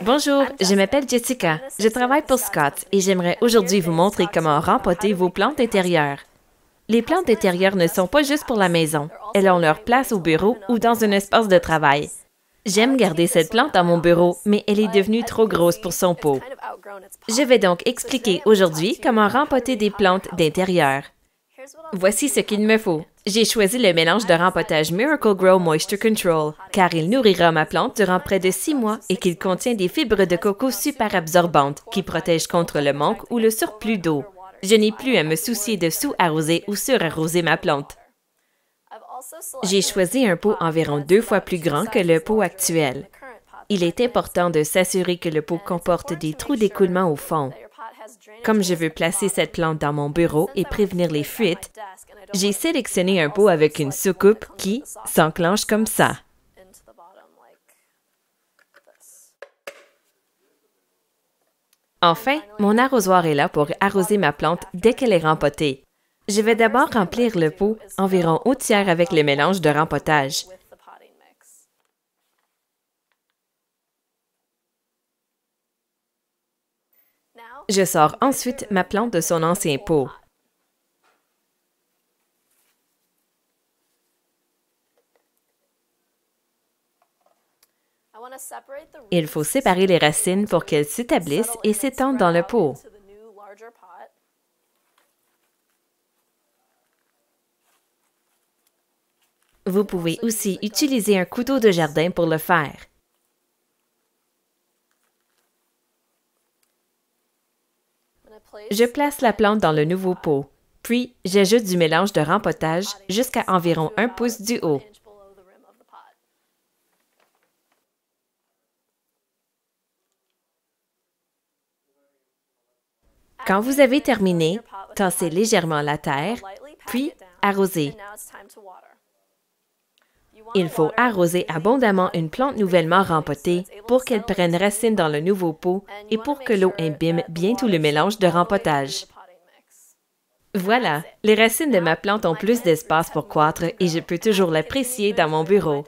Bonjour, je m'appelle Jessica. Je travaille pour Scott et j'aimerais aujourd'hui vous montrer comment rempoter vos plantes intérieures. Les plantes intérieures ne sont pas juste pour la maison. Elles ont leur place au bureau ou dans un espace de travail. J'aime garder cette plante dans mon bureau, mais elle est devenue trop grosse pour son pot. Je vais donc expliquer aujourd'hui comment rempoter des plantes d'intérieur. Voici ce qu'il me faut. J'ai choisi le mélange de rempotage Miracle-Gro Moisture Control, car il nourrira ma plante durant près de 6 mois et qu'il contient des fibres de coco super absorbantes qui protègent contre le manque ou le surplus d'eau. Je n'ai plus à me soucier de sous-arroser ou surarroser ma plante. J'ai choisi un pot environ 2 fois plus grand que le pot actuel. Il est important de s'assurer que le pot comporte des trous d'écoulement au fond. Comme je veux placer cette plante dans mon bureau et prévenir les fuites, j'ai sélectionné un pot avec une soucoupe qui s'enclenche comme ça. Enfin, mon arrosoir est là pour arroser ma plante dès qu'elle est rempotée. Je vais d'abord remplir le pot environ au tiers avec le mélange de rempotage. Je sors ensuite ma plante de son ancien pot. Il faut séparer les racines pour qu'elles s'établissent et s'étendent dans le pot. Vous pouvez aussi utiliser un couteau de jardin pour le faire. Je place la plante dans le nouveau pot, puis j'ajoute du mélange de rempotage jusqu'à environ 1 pouce du haut. Quand vous avez terminé, tassez légèrement la terre, puis arrosez. Il faut arroser abondamment une plante nouvellement rempotée pour qu'elle prenne racine dans le nouveau pot et pour que l'eau imbibe bien tout le mélange de rempotage. Voilà, les racines de ma plante ont plus d'espace pour croître et je peux toujours l'apprécier dans mon bureau.